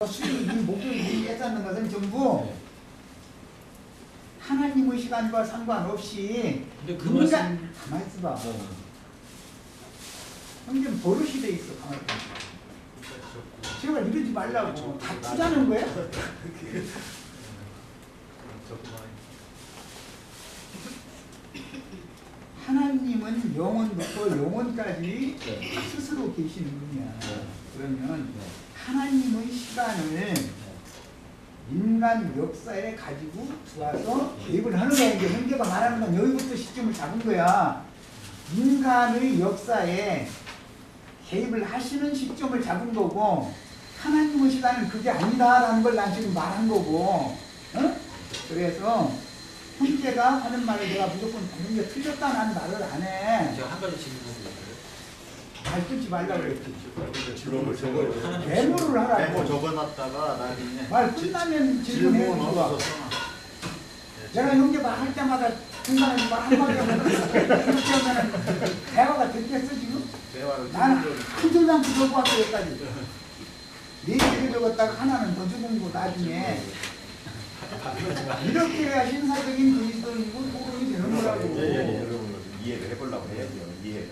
이 목적이 깨닫는 것은 전부 하나님의 시간과 상관없이 근데 그 인간 말씀 가만히 있어봐. 형님 버릇이 돼 있어. 가만히 있어. 제발 이러지 말라고. 다투자는 거야? 하나님은 영원부터 영원까지 스스로 계시는 분이야. 그러면 하나님의 시간을 인간 역사에 가지고 들어와서 개입을 하는 거야. 이제 문제가 말하는 건 여기부터 시점을 잡은 거야. 인간의 역사에 개입을 하시는 시점을 잡은 거고, 하나님의 시간은 그게 아니다라는 걸 난 지금 말한 거고, 그래서 형제가 하는 말을 내가 무조건 형제 틀렸다는 말을 안 해. 제가 한 가지 질문드릴까요? 말 끊지 말라고 그랬지. 그런 걸 메모를 하라고. 메모 적어놨다가 나중에 말 끝나면 질문해 질문 주고. 없어서 내가 형제 말할 때마다 중간에 말 한마디 하면 그렇게 하면은 대화가 됐겠어 지금? 대화를 나는 한 줄도 안 적고 왔어 여기까지. 네 개를 적었다가 하나는 더 적은 거 나중에. 이렇게 해야 신사적인 그리스도인이고 복음이 되는 거라고. 이해를 해보려고 해야죠. 이해를.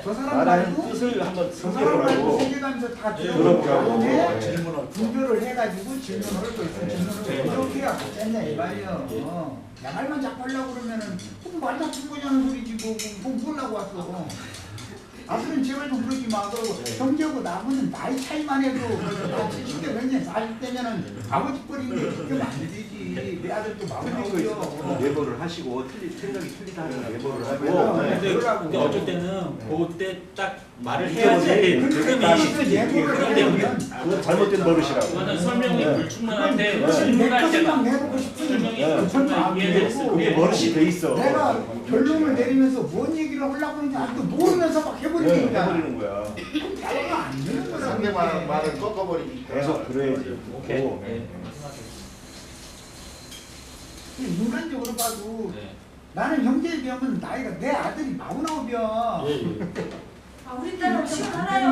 저 사람 말하는 말고 뜻을 한번 저 사람 말고 생각해보고. 세계관에서 다 들어보라고. 들어보고 질문을 분별을 해가지고 질문을 또 있어. 질문을 이렇게 해야 됐냐 이 말이야. 내 말만 자꾸 하려고 그러면은 말 자꾸 보자는 소리지 뭐 보려고 왔어. 아무튼 제발 좀 그러지 마. 그러고 형제하고 나무는 나이 차이만 해도 나 70대 몇년 40대면은 아버지 뻘인데 그러면 안 되지. 내 아들도 마음이고요. 메모를 하시고 생각이 틀리다는 메모를 하고. 근데 어쩔 때는 그때 딱 말을 해야지. 그건 잘못된 버릇이라고. 그거는 설명이 불충분한데 내 질문할 것만 때가 내보고 싶으니 설명이 그건 안 이해됐어. 되고 그게 버릇이 돼 있어. 내가 결론을 내리면서 뭔 얘기를 하려고 하는지 아직도 모르면서 막 해버리는 거야. 해버리는 거야. 대화가 안 되는 거야. 상대방 말을 꺾어버리니까 계속 그래야지. 오케이. 오. 네. 말씀하세요. 인간적으로 봐도 네. 나는 형제에 비하면 나이가 내 아들이 49이야. 아, 우리 딸은 엄청 많아요.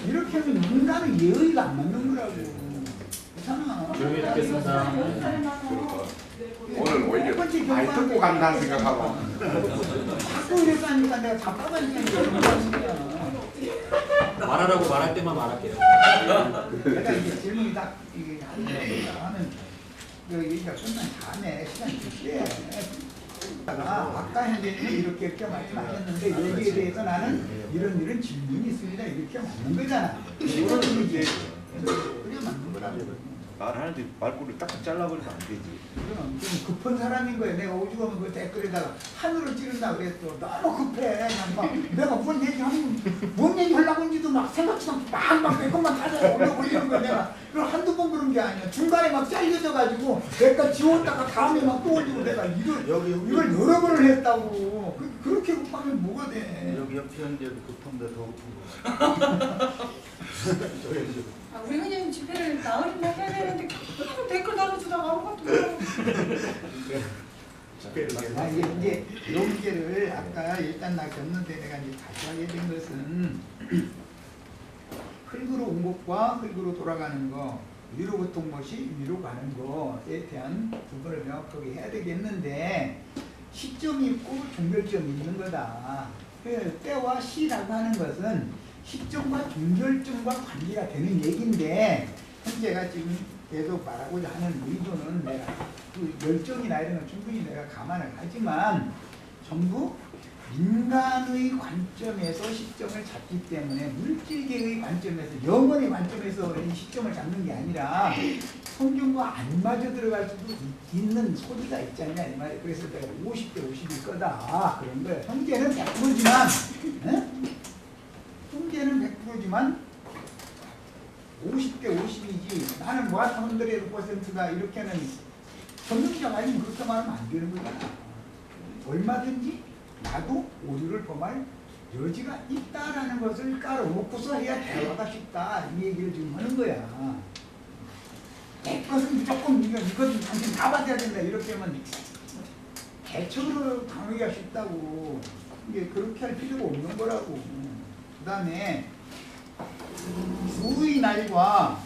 이렇게 하면 인간의 예의가 안 맞는 거라고. 그렇잖아. 조용히 듣겠습니다. 오늘 오히려 많이 듣고 간다는 생각하고. 자꾸 이래서 하니까 내가 답답하니까 말하라고 말할 때만 말할게요. 내가 이제 질문이 딱 이게 하는 그 얘기가 끝난 다음에 시간이 줄게. 아까 현재는 이렇게 말씀하셨는데 여기에 대해서 나는 이런 질문이 있습니다. 이렇게 맞는 거잖아. 이런 얘기. 그래 맞는 거라고. 말하는데 말꼬리를 딱딱 잘라버리면 안 되지. 그럼 좀 급한 사람인 거야. 내가 오죽하면 그 댓글에다가 하늘을 찌른다 그랬어. 너무 급해. 그냥 막 내가 뭔 얘기하면 뭔 얘기 하려고 하는지도 막 생각지도 않고 막 내 것만 찾아 올려버리는 거야. 내가 그럼 한두 번 그런 게 아니야. 중간에 막 잘려져가지고 내가 지웠다가 다음에 막 또 올리고 내가 이걸 여러 번을 했다고. 그렇게 급하면 뭐가 돼. 여기 옆에 현재도 급한데 더 급한 거 아, 우리 그냥 집회를 나흘이나 해야 되는데 계속 댓글 달아주다가 아무것도 모르고. 이제 이 문제를 아까 일단 나 겼는데 내가 이제 다시 하게 된 것은 흙으로 온 것과 흙으로 돌아가는 거, 위로부터 온 것이 위로 가는 것에 대한 구분을 명확하게 해야 되겠는데 시점이 있고 종결점이 있는 거다. 그 때와 시라고 하는 것은 시점과 종결점과 관계가 되는 얘기인데 현재가 지금 계속 말하고자 하는 의도는 내가 그 열정이나 이런 건 충분히 내가 감안을 하지만 전부 인간의 관점에서 시점을 잡기 때문에 물질계의 관점에서 영원의 관점에서 이 시점을 잡는 게 아니라 성경과 안 맞아 들어갈 수도 있는 소리가 있잖냐 이 말이에요. 그래서 내가 50대 50일 거다 그런 거예요. 형제는 100%지만 형제는 100%지만 50대 50이지 나는 뭐한 100%다 이렇게는 전문가가 아니면 그렇게 말하면 안 되는 거잖아. 얼마든지 나도 오류를 범할 여지가 있다라는 것을 깔아놓고서 해야 대화가 쉽다 이 얘기를 지금 하는 거야. 100% 무조건 이것은 당신 다 받아야 된다 이렇게 하면 개척으로 강하기가 쉽다고. 이게 그렇게 할 필요가 없는 거라고. 그 다음에 날과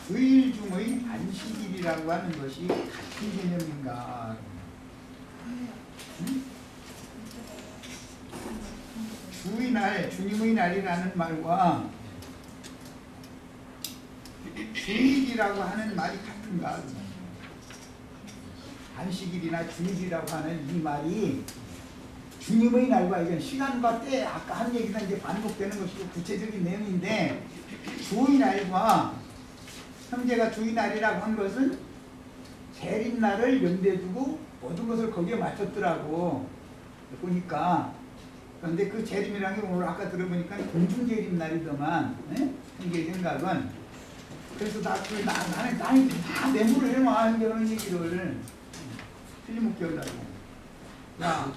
주일 중의 안식일이라고 하는 것이 같은 개념인가? 응? 주의 날, 주님의 날이라는 말과 주일이라고 하는 말이 같은가? 안식일이나 주일이라고 하는 이 말이 주님의 날과 이건 시간과 때 아까 한 얘기가 이제 반복되는 것이고 구체적인 내용인데 주의 날과 형제가 주의 날이라고 한 것은 재림날을 염두에 두고 모든 것을 거기에 맞췄더라고 보니까. 그런데 그 재림이라는 게 오늘 아까 들어보니까 공중재림날이더만 형제의 생각은. 그래서 나는 다 메모를 해놔 그런 얘기를 틀림없게 하려고. 야,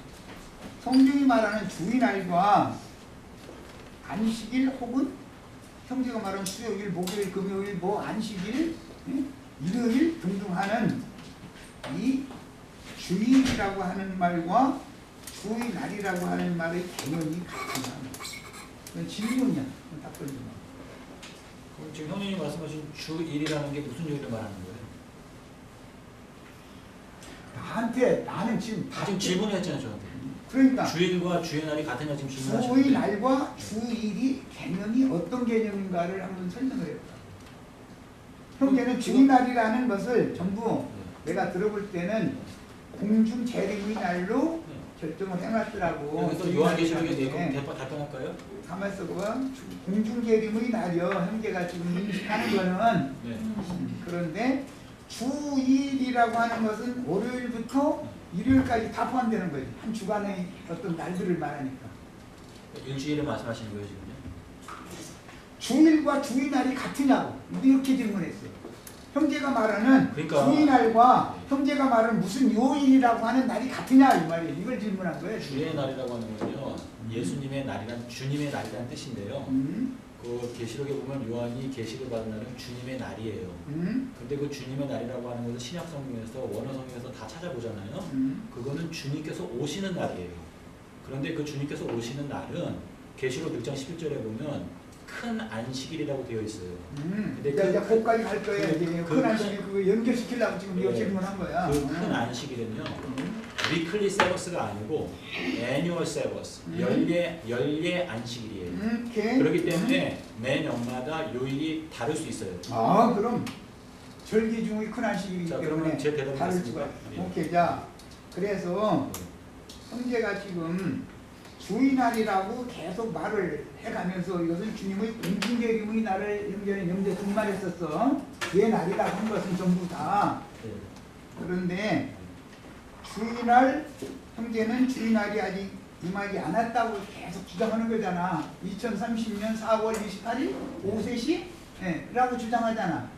성경이 말하는 주의 날과 안식일 혹은 형제가 말하는 수요일, 목요일, 금요일, 뭐 안식일, 일요일 등등 하는 이 주일이라고 하는 말과 주의 날이라고 하는 말의 개념이 같구나. 그건 질문이야. 답변이. 그럼 지금 형님이 말씀하신 주일이라는 게 무슨 요일을 말하는 거예요? 나한테 나는 지금 지금 질문을 했잖아요 저한테. 그러니까 주일과 주의 날이 같으냐 지금 주의 질문하시는데. 날과 주일이 개념이 어떤 개념인가를 한번 설명을 해볼까. 형제는 주의 날이라는 것을 전부 내가 들어볼 때는 공중 재림의 날로 결정을 해놨더라고. 그래서 요한계시록에 답변할까요? 가만 있어봐. 공중 재림의 날이요. 형제가 지금 인식하는 거는 네. 그런데 주일이라고 하는 것은 월요일부터 일요일까지 다 포함되는 거지. 한 주간의 어떤 날들을 말하니까. 일주일을 말씀하시는 거예요 지금요? 주일과 주의날이 같으냐고 이렇게 질문했어요. 형제가 말하는 그러니까. 주의날과 형제가 말하는 무슨 요일이라고 하는 날이 같으냐 이 말이에요. 이걸 질문한 거예요. 주의 날이라고 하는 건요 예수님의 날이란 주님의 날이라는 뜻인데요. 그 계시록에 보면 요한이 계시를 받은 날은 주님의 날이에요. 근데 그 주님의 날이라고 하는 것을 신약 성경에서 원어 성경에서 다 찾아보잖아요. 그거는 주님께서 오시는 날이에요. 그런데 그 주님께서 오시는 날은 계시록 1장 11절에 보면 큰 안식일이라고 되어 있어요. 근데 거기까지 갈 거예요. 이제 큰 안식일 그거 연결시키려고 지금 이거 질문한 거야. 그 큰 안식일은요. 위클리 세버스가 아니고 애니얼 세버스, 연례 안식일이에요. 그렇기 때문에 매년마다 요일이 다를 수 있어요. 아 그럼 절기 중의 큰 안식일이기 자, 때문에 그러면 제 대답을 다를 하겠습니다. 수가. 예. 오케이. 자 그래서 형제가 지금 주의날이라고 계속 말을 해가면서 이것은 주님의 공중재림의 날을 형제는 염두에 둔 말했었어. 그의 날이라고 한 것은 전부 다. 그런데 주의날 형제는 주의날이 아직 임하지 않았다고 계속 주장하는 거잖아. 2030년 4월 28일 오후 3시 라고 주장하잖아.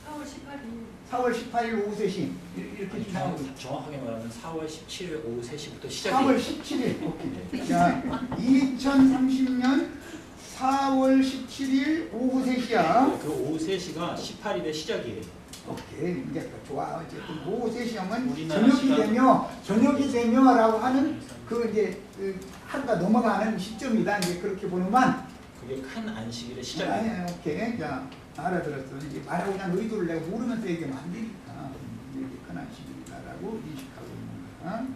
4월 18일. 4월 18일 오후 3시 이렇게 주장하고 정확하게 말하면 4월 17일 오후 3시부터 4월 시작이에요. 17일 오케이. 자, 2030년 4월 17일 오후 3시야. 그 오후 3시가 18일의 시작이에요. 오케이. 이제 좋아. 어쨌든 오후 3시면 우리나라 저녁이 시간. 되며 저녁이 되며라고 하는 그 이제 그 하루가 넘어가는 시점이다. 이제 그렇게 보는만. 그게 큰 안식일의 아니, 시작이에요. 오케이. 자, 알아들었어. 이제 말하고 그냥 의도를 내가 모르면서 얘기하면 안 되니까. 이렇게 큰 안식일이다라고 인식하고 있는 거야.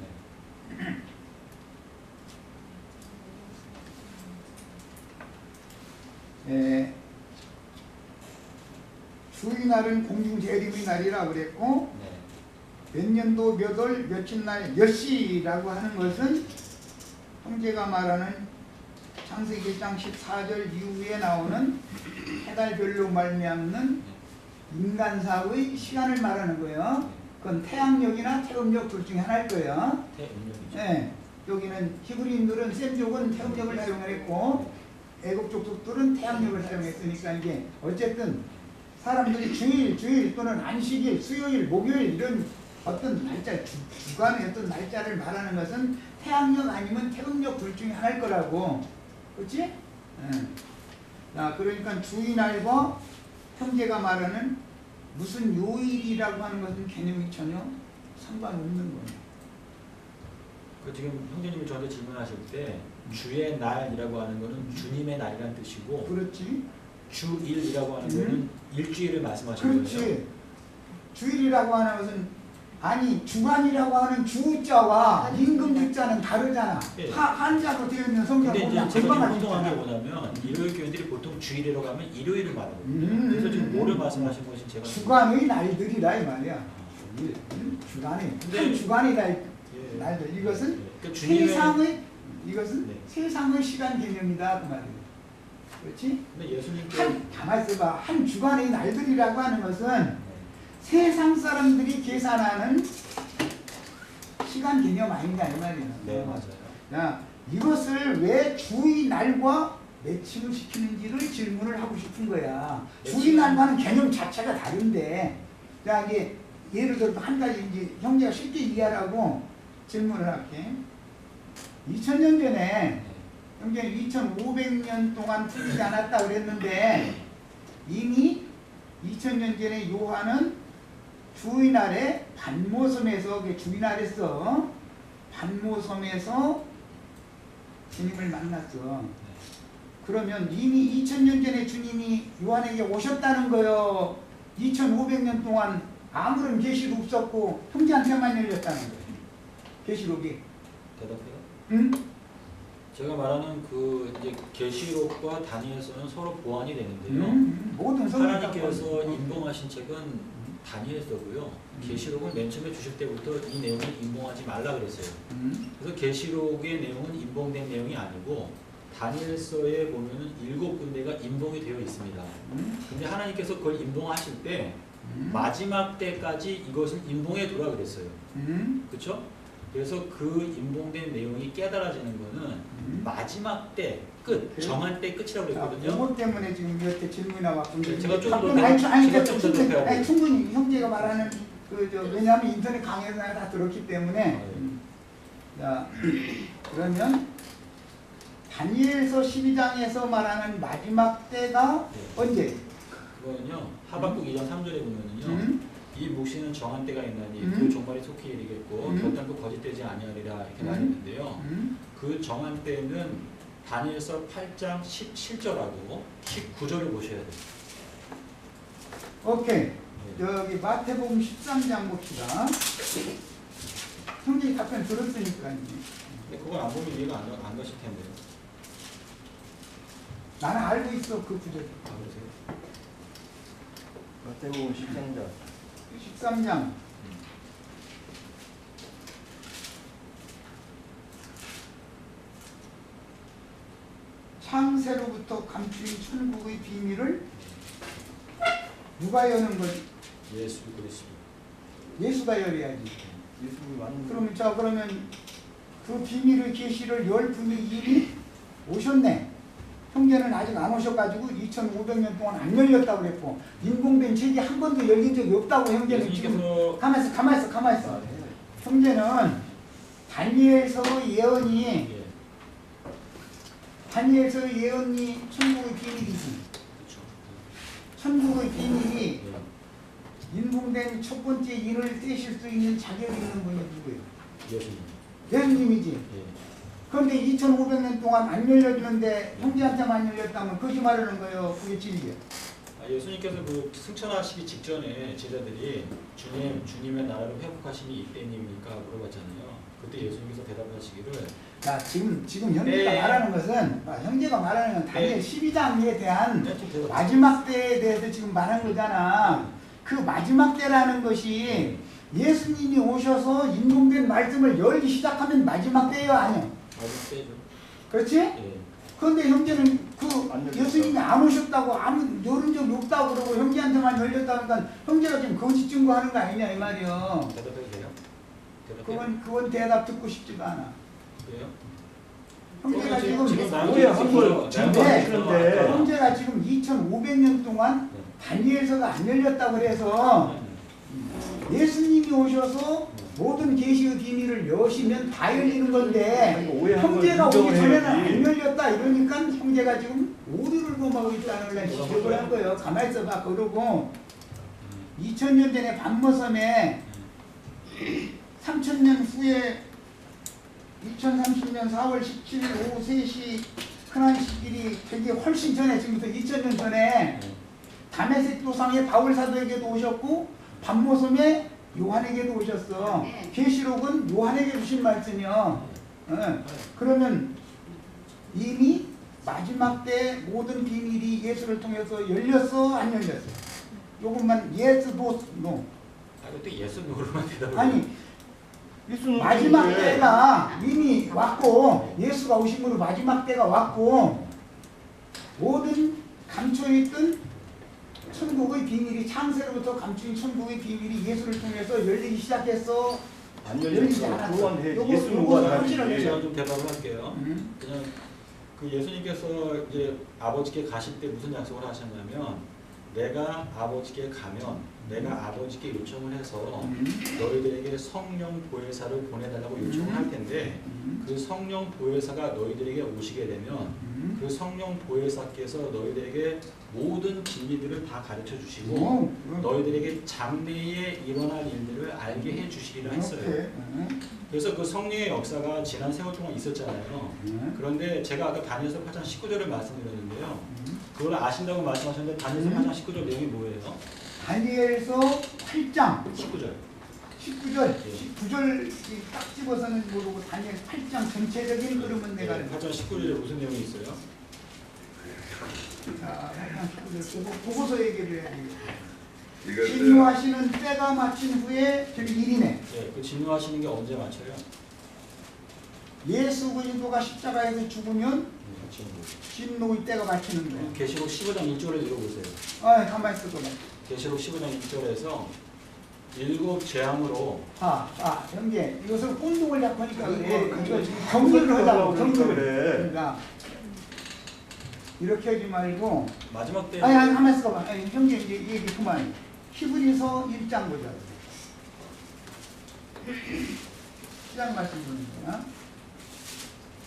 주의날은 공중재림의 날이라 그랬고 몇 년도 몇 월 며칠 날 몇 시라고 하는 것은 형제가 말하는 창세기 1장 14절 이후에 나오는 해달별로 말미암는 인간사의 시간을 말하는 거예요. 그건 태양력이나 태음력 둘 중에 하나일 거예요. 태음력이죠. 네. 여기는 히브리인들은 셈족은 태음력을 사용했고 애국 족속들은 태양력을 사용했으니까 이게 어쨌든 사람들이 주일 또는 안식일, 수요일, 목요일 이런 어떤 날짜, 주간의 어떤 날짜를 말하는 것은 태양력 아니면 태음력 둘 중에 하나일 거라고. 그렇지? 자, 그러니까 주의날과 형제가 말하는 무슨 요일이라고 하는 것은 개념이 전혀 상관없는 거예요. 그 지금 형제님이 저한테 질문하실 때 주의 날이라고 하는 거는 주님의 날이라는 뜻이고 그렇지? 주일이라고 하는 거는 일주일을 말씀하시는 거죠. 그렇지. 주일이라고 하는 것은 아니 주간이라고 하는 주자와 임금 주자는 다르잖아. 예. 한자로 되어 있는 성경 근데 보면 이제 제가 금방 지금 혼동한 게 알잖아. 뭐냐면 일요일 교인들이 보통 주일이라고 하면 일요일을 말하거든요. 그래서 지금 뭐를 말씀하신 것이 제가 주간의 날들이라 이 말이야. 주일, 주간이 근데- 한 주간의 예. 날들 이것은 그러니까 주님의 세상의 이것은 네. 세상의 시간 개념이다 그 말이야. 그렇지? 근데 예수님께 가만 있어봐. 한 주간의 날들이라고 하는 것은 세상 사람들이 계산하는 시간 개념 아닌가 이 말이야. 네 맞아요. 야, 이것을 왜 주의 날과 매칭을 시키는지를 질문을 하고 싶은 거야. 주의 날과는 개념 자체가 다른데, 자 이게 예를 들어 한 가지 이제 형제가 쉽게 이해하라고 질문을 할게. 2000년 전에 형제는 2500년 동안 풀리지 않았다 그랬는데 이미 2000년 전에 요한은 주의날에 반모섬에서 주의날에서 반모섬에서 주님을 만났어. 그러면 이미 2000년 전에 주님이 요한에게 오셨다는 거요. 2500년 동안 아무런 계시도 없었고 형제한테만 열렸다는 거예요. 계시록이. 대답해요. 응? 제가 말하는 그 이제 계시록과 다니엘서는 서로 보완이 되는데요. 모든 성경 하나님께서 인봉하신 책은 다니엘서고요. 계시록은 맨 처음에 주실 때부터 이 내용을 인봉하지 말라 그랬어요. 그래서 계시록의 내용은 인봉된 내용이 아니고 다니엘서에 보면은 7군데가 인봉이 되어 있습니다. 근데 하나님께서 그걸 인봉하실 때 마지막 때까지 이것을 인봉해 두라 그랬어요. 그렇죠? 그래서 그 인봉된 내용이 깨달아지는 거는 마지막 때 끝, 정한 때 끝이라고 그랬거든요. 그것 때문에 지금 이렇게 질문이 나왔군요. 제가 좀 더 충분히, 충분히 형제가 말하는 왜냐하면 인터넷 강의에서 다 들었기 때문에. 자, 그러면 다니엘서 12장에서 말하는 마지막 때가 언제? 그거는요. 하박국 2장 3절에 보면은요. 이 묵시는 정한 때가 있나니 그 종말이 속히 이르겠고 결단도 거짓되지 아니하리라 이렇게 말했는데요. 그 정한 때는 다니엘서 8장 17절하고 19절을 보셔야 돼요. 오케이. 여기 마태복음 13장 봅시다. 형제이 답변 들었으니까. 근데 그걸 안 보면 이해가 안 가실 텐데요. 나는 알고 있어 그 구절. 아, 그러세요? 마태복음 13장 13장. 창세로부터 감추인 천국의 비밀을 누가 여는 거지? 예수 그리스도. 예수가 열어야지. 예수님이 왔는데 그러면 그러면 그 비밀의 계시를 열 분이 이미 오셨네. 형제는 아직 안 오셔가지고 2500년 동안 안 열렸다고 그랬고 인공된 책이 한 번도 열린 적이 없다고 형제는 지금 예수님께서 가만 있어. 형제는 다니엘서 예언이 예. 다니엘서 예언이 천국의 비밀이지. 그렇죠. 천국의 비밀이 예. 인공된 첫 번째 일을 떼실 수 있는 자격이 있는 분이 누구예요? 예수님. 예수님이지. 예. 그런데 2500년 동안 안 열려주는데 형제한테만 열렸다면 거짓말하는 거예요. 그게 진리예요. 예수님께서 그 승천하시기 직전에 제자들이 주님의 나라를 회복하심이 이때입니까 물어봤잖아요. 그때 예수님께서 대답하시기를 자, 지금 형제가 네. 말하는 것은 형제가 말하는 건 다니엘 12장에 대한 좀 대답. 마지막 때에 대해서 지금 말한 거잖아. 그 마지막 때라는 것이 예수님이 오셔서 인공된 말씀을 열기 시작하면 마지막 때예요, 아니요? 마지막 때죠. 그렇지? 예. 그런데 형제는 안 열렸어. 예수님이 안 오셨다고 아무 열은 적이 없다고 그러고 형제한테만 열렸다니까 형제가 지금 거짓 증거하는 거 아니냐 이 말이요. 대답해도 돼요? 대답해요? 그건 대답 듣고 싶지가 않아. 그래요? 형제가 지금 지금 뭐야, 한 걸 증거하시는데. 형제가 지금 2500년 동안 다니엘서가 안 열렸다고 그래서 예수님이 오셔서 모든 계시의 비밀을 여시면 다 열리는 건데 오해한 걸 형제가 오기 인정을 전에는 해야지. 안 열렸다 이러니까 형제가 지금 오류를 범하고 있다는 걸 지적을 한 거예요. 가만히 있어봐. 그러고 2000년 전에 반모섬에 3000년 후에 2030년 4월 17일 오후 3시 크나이시길이 되게 훨씬 전에 지금부터 2000년 전에 다메섹 도상의 바울 사도에게도 오셨고 반모섬의 요한에게도 오셨어. 계시록은 요한에게 주신 말씀이요. 그러면 이미 마지막 때 모든 비밀이 예수를 통해서 열렸어, 안 열렸어? 요것만 yes, no. 그때 예수 노로만 대답을. 아니 마지막 때가 이미 왔고 예수가 오심으로 마지막 때가 왔고 모든 감춰있던 천국의 비밀이 창세로부터 감추인 천국의 비밀이 예수를 통해서 열리기 시작했어. 안 열리지 열렸어. 않았어. 그건 요거 예수님과 다르지. 확실하게 제가 좀 대답을 할게요. 그냥 그 예수님께서 이제 아버지께 가실 때 무슨 약속을 하셨냐면 내가 아버지께 가면 내가 아버지께 요청을 해서 너희들에게 성령 보혜사를 보내달라고 요청을 할 텐데 그 성령 보혜사가 너희들에게 오시게 되면 그 성령 보혜사께서 너희들에게 모든 진리들을 다 가르쳐 주시고 너희들에게 장래에 일어날 일들을 알게 해 주시리라 했어요. 그래서 그 성령의 역사가 지난 세월 동안 있었잖아요. 그런데 제가 아까 다니엘서 8장 19절을 말씀드렸는데요. 그걸 아신다고 말씀하셨는데 다니엘서 8장 19절 내용이 뭐예요? 다니엘서 8장 19절. 19절 딱 집어서는 모르고 다니엘 8장 전체적인 흐름은 내가 8장 19절에 무슨 내용이 있어요? 자, 8장 19절 보고서 얘기를 해야 되겠다. 진노하시는 때가 마친 후에 저기 1이네. 네, 그 진노하시는 게 언제 맞춰요? 예수 그리스도가 십자가에서 죽으면 진노의 때가 마치는 거예요. 계시록 15장 1절을 읽어보세요. 가만히 있어 봐. 계시록 15장 1절에서 일곱 재앙으로 형제 이것을 운동을 약하니까 그래. 이거 경륜을 하자고 경륜을. 그러니까 이렇게 하지 말고 마지막 때 아니 가만히 있어 봐. 형제 이제 얘기 그만. 히브리서 1장 보자. 시작 말씀 보는 거야.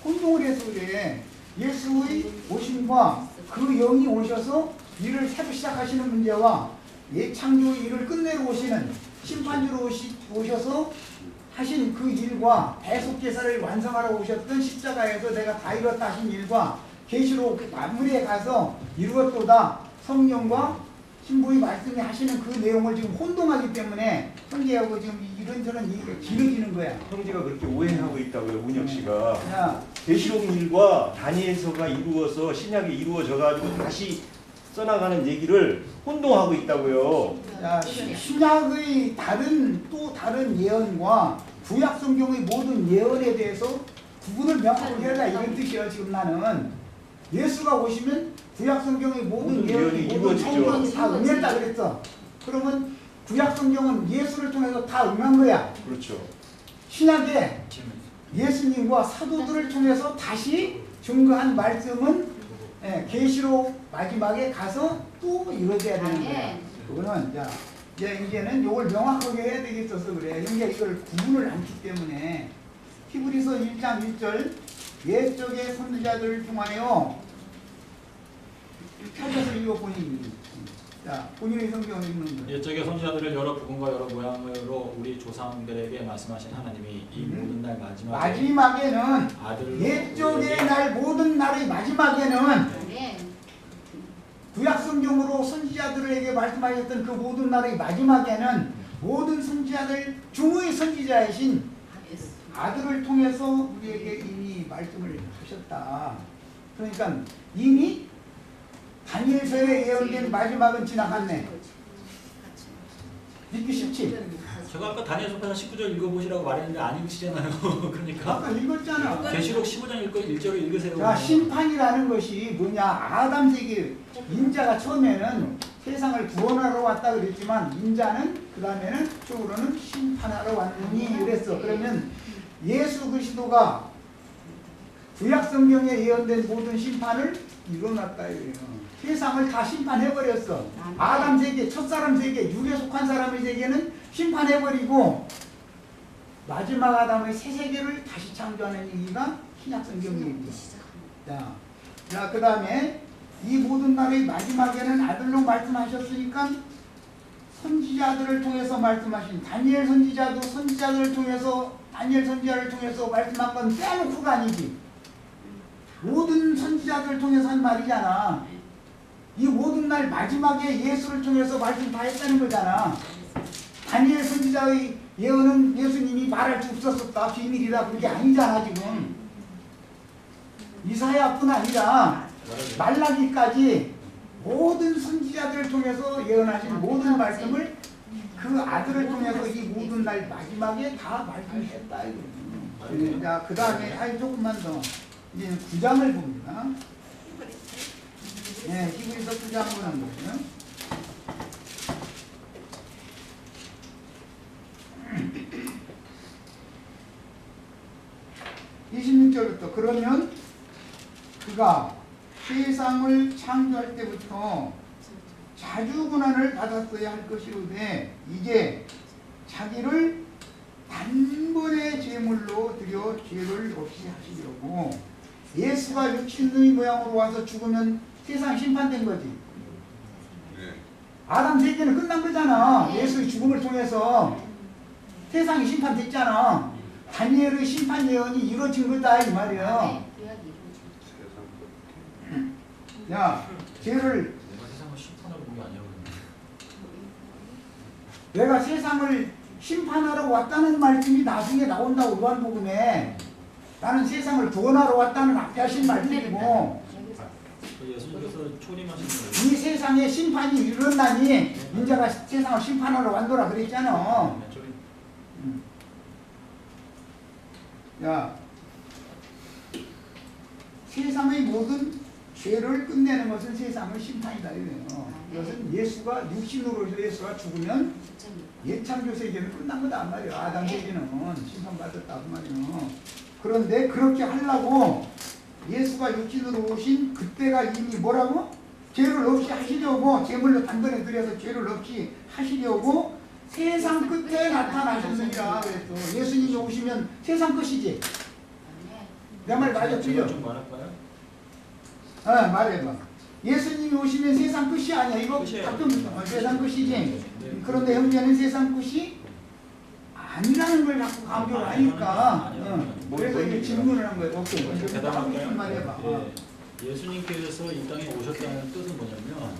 혼동을 해서 그래. 예수의 오심과 그 영이 오셔서 일을 새로 시작하시는 문제와 예창조의 일을 끝내러 오시는 심판주로 오셔서 하신 그 일과 대속제사를 완성하러 오셨던 십자가에서 내가 다 이뤘다 하신 일과 계시록 만물에 가서 이루었도다 성령과 신부의 말씀이 하시는 그 내용을 지금 혼동하기 때문에 형제하고 지금 이런저런 얘기가 길어지는 거야. 형제가 그렇게 오해하고 있다고요, 문혁 씨가. 야, 계시록 일과 다니엘서가 이루어서 신약이 이루어져 가지고 다시 써나가는 얘기를 혼동하고 있다고요. 자, 신약의 또 다른 예언과 구약 성경의 모든 예언에 대해서 구분을 명확하게 해라 이런 뜻이에요. 지금 나는 예수가 오시면 구약 성경의 모든 예언이 모든 성경이 다 응했다 그랬어. 그러면 구약 성경은 예수를 통해서 다 응한 거야. 그렇죠. 신약에 예수님과 사도들을 통해서 다시 증거한 말씀은 계시록 마지막에 가서 또 이루어져야 되는 거야. 그거는 이제는 이걸 명확하게 해야 되겠어서 그래. 이제 이걸 구분을 않기 때문에 히브리서 1장 1절 옛적의 선지자들을 통하여 찾아서 읽어보니 본인의 성경을 읽는 거예요. 옛적의 선지자들을 여러 부분과 여러 모양으로 우리 조상들에게 말씀하신 하나님이 이 모든 날 마지막에는 옛적의 날 모든 날의 마지막에는 구약 성경으로 선지자들에게 말씀하셨던 그 모든 날의 마지막에는 모든 선지자들 중의 선지자이신 아들을 통해서 우리에게 이미 말씀을 하셨다. 그러니까 이미 다니엘서에 예언된 마지막은 지나갔네. 믿기 쉽지? 제가 아까 다니엘서 8장 19절 읽어보시라고 말했는데 안 읽으시잖아요. 그러니까 아까 읽었잖아. 계시록 15장 1절을 읽으세요. 자, 심판이라는 것이 뭐냐? 아담 세계 인자가 처음에는 세상을 구원하러 왔다 그랬지만 인자는 그 다음에는 쪽으로는 심판하러 왔느니 그랬어. 그러면 예수 그리스도가 구약 성경에 예언된 모든 심판을 이뤄놨다 이래요. 세상을 다 심판해버렸어. 아담 세계, 첫사람 세계, 육에 속한 사람의 세계는 심판해버리고 마지막 아담의 새 세계를 다시 창조하는 얘기가 신약 성경입니다. 자, 그 다음에 이 모든 날의 마지막에는 아들로 말씀하셨으니까 선지자들을 통해서 말씀하신 다니엘 선지자도 선지자들을 통해서 다니엘 선지자를 통해서 말씀한 건 빼놓고가 아니지. 모든 선지자들 통해서 한 말이잖아. 이 모든 날 마지막에 예수를 통해서 말씀 다 했다는 거잖아. 다니엘 선지자의 예언은 예수님이 말할 수 없었었다, 비밀이다, 그게 아니잖아 지금. 이사야뿐 아니라 말라기까지 모든 선지자들을 통해서 예언하신 모든 말씀을 그 아들을 통해서 이 모든 날 마지막에 다 말씀했다. 자, 그 다음에 조금만 더 이제 9장을 봅니다. 네, 히브리서 9장을 한 거예요. 26절부터 그러면 그가 세상을 창조할 때부터 자주 고난을 받았어야 할 것이로되 이제 자기를 단번에 제물로 드려 죄를 없이 하시려고 예수가 육신의 모양으로 와서 죽으면 세상 심판된 거지. 아담 세계는 끝난 거잖아. 예수의 죽음을 통해서 세상이 심판됐잖아. 다니엘의 심판 예언이 이루어진 거다 이 말이야. 야, 죄를 내가 세상을 심판하러 온 게 아니라고 그랬는데. 내가 세상을 심판하러 왔다는 말씀이 나중에 나온다고 요한복음에. 나는 세상을 구원하러 왔다는 앞에 하신 말씀이고 예수님께서 초림하신 거예요. 이 세상에 심판이 일어나니 인자가 세상을 심판하러 왔노라 그랬잖아. 야, 세상의 모든 죄를 끝내는 것은 세상의 심판이다 이래요. 이것은 예수가 육신으로 예수가 죽으면 예창조 세계는 끝난 거다 말이야. 아담 세계는 심판받았다고 말이야. 그런데 그렇게 하려고 예수가 육신으로 오신 그때가 이미 뭐라고? 죄를 없이 하시려고 제물로 단번에 드려서 죄를 없이 하시려고 세상 끝에 나타나셨느니라 그랬어. 예수님이 오시면 세상 끝이지. 내 말 맞아 틀려? 좀 말할까요? 말해봐. 예수님이 오시면 세상 끝이 아니야. 이거 가끔 세상 끝이지. 그런데 형제는 세상 끝이 아니라는 걸 자꾸 강조를 하니까. 그래서 이게 질문을 한 거예요. 오케이. 대답할까요? 말해봐. 예수님께서 이 땅에 오셨다는 뜻은 뭐냐면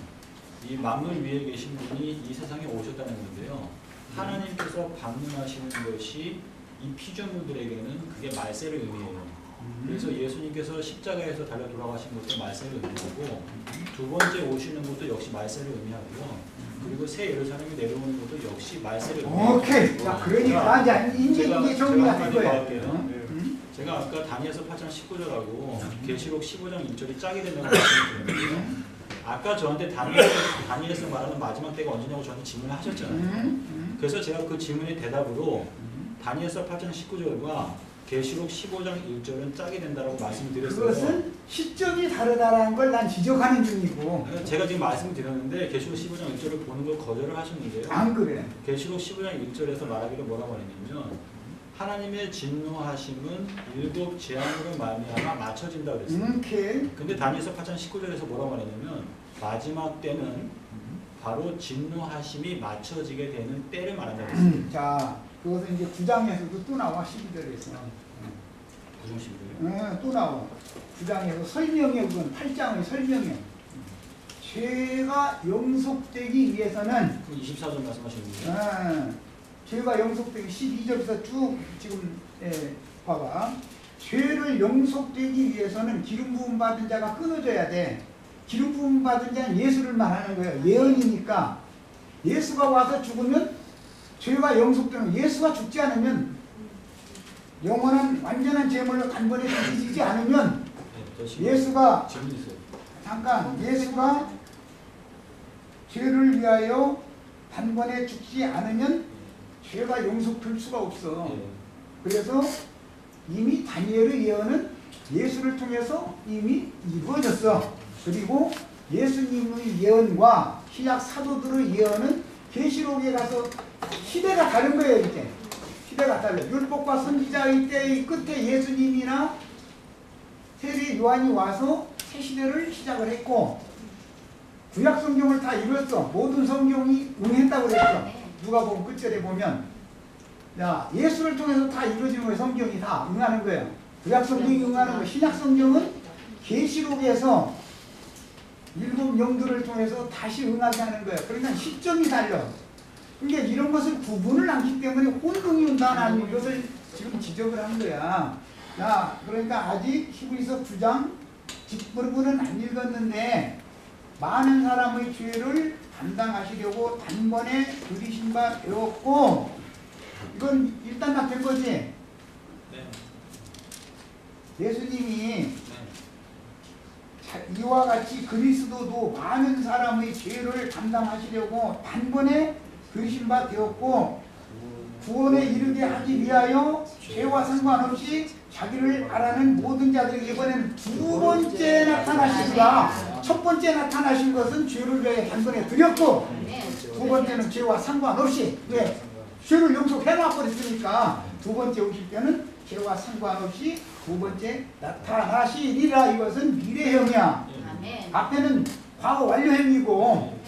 이 만물 위에 계신 분이 이 세상에 오셨다는 건데요. 하나님께서 방문하시는 것이 이 피조물들에게는 그게 말세를 의미해요. 그래서 예수님께서 십자가에서 달려 돌아가신 것도 말세를 의미하고 두 번째 오시는 것도 역시 말세를 의미하고요. 그리고 새 예루살렘이 내려오는 것도 역시 말세를 의미해요. 오케이. 자, 그러니까 이제 정리가 된 거예요. 제가 아까 다니엘서 8장 19절하고 계시록 15장 1절이 짝이 된다고 말씀드렸는데요. 아까 저한테 다니엘서 말하는 마지막 때가 언제냐고 저한테 질문을 하셨잖아요. 그래서 제가 그 질문의 대답으로 다니엘서 8장 19절과 계시록 15장 1절은 짝이 된다고 말씀드렸어요. 그것은 시점이 다르다라는 걸 난 지적하는 중이고. 제가 지금 말씀드렸는데 계시록 15장 1절을 보는 걸 거절을 하셨는데요. 안 그래. 계시록 15장 1절에서 말하기를 뭐라고 하냐면 하나님의 진노하심은 일곱 재앙으로 말미암아 맞춰진다고 그랬어요. 근데 다니엘서 8장 19절에서 뭐라고 하냐면 마지막 때는 바로 진노하심이 맞춰지게 되는 때를 말한다고 했어요. 자, 그것은 이제 9장에서도 또 나와 12절에서. 9장 12절이요? 또 나와. 9장에서 설명해 그건 8장의 설명해. 죄가 영속되기 위해서는 24절 말씀하시는 거예요? 죄가 영속되기 12절에서 쭉 지금 봐봐. 죄를 영속되기 위해서는 기름 부음 받은 자가 끊어져야 돼. 기름 부음 받은 자는 예수를 말하는 거예요. 예언이니까. 예수가 와서 죽으면 죄가 영속되는, 예수가 죽지 않으면 영원한 완전한 제물로 단번에 드리지 않으면 예수가 잠깐 예수가 죄를 위하여 단번에 죽지 않으면 죄가 용서될 수가 없어. 그래서 이미 다니엘의 예언은 예수를 통해서 이미 이루어졌어. 그리고 예수님의 예언과 신약 사도들의 예언은 계시록에 가서 시대가 다른 거예요. 이제 시대가 달라. 율법과 선지자의 때의 끝에 예수님이나 세례 요한이 와서 새 시대를 시작을 했고 구약 성경을 다 이뤘어. 모든 성경이 응했다고 그랬어. 누가복음 끝절에 보면 야 예수를 통해서 다 이루어지는 거예요. 성경이 다 응하는 거예요. 구약 성경이 응하는 거. 신약 성경은 계시록에서 7 영들을 통해서 다시 응하게 하는 거예요. 그러니까 시점이 달려. 그러니까 이런 것을 구분을 하기 때문에 혼동이 온다는 이것을 지금 지적을 한 거야. 자, 그러니까 아직 히브리서 9장 뒷부분은 안 읽었는데 많은 사람의 죄를 담당하시려고 단번에 들이신 바 되었고, 이건 일단 다 된 거지. 네. 예수님이 이와 같이 그리스도도 많은 사람의 죄를 담당하시려고 단번에 들이신 바 되었고, 구원에 이르게 하기 위하여 죄와 상관없이 자기를 알아는 모든 자들에게 이번에는 두 번째 나타나시니까, 첫 번째 나타나신 것은 죄를 위하여 단번에 드렸고, 두 번째는 죄와 상관없이, 왜? 죄를 용서해놔버렸으니까 두 번째 오실 때는 죄와 상관없이 두 번째 나타나시리라. 이것은 미래형이야. 앞에는 과거 완료형이고,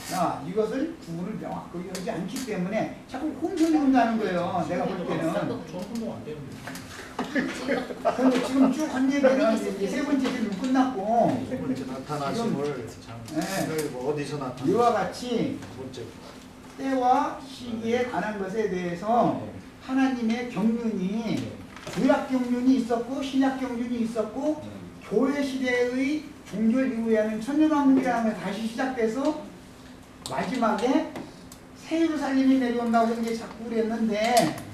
이것을 구분을 명확하게 하지 않기 때문에 자꾸 혼선이 온다는 거예요. 내가 볼 때는. 전 혼동 안 되는데. 근데 지금 쭉 한 얘기는 이제 세 번째 질문 끝났고, 두 번째 나타나심을 네. 뭐 어디서 나타나? 이와 같이 두 번째. 때와 시기에 관한 것에 대해서 하나님의 경륜이, 구약 경륜이 있었고 신약 경륜이 있었고, 교회 시대의 종결 이후에는 천년왕국이라는 게 다시 시작돼서 마지막에 새 예루살렘이 내려온다고 이제 자꾸 그랬는데,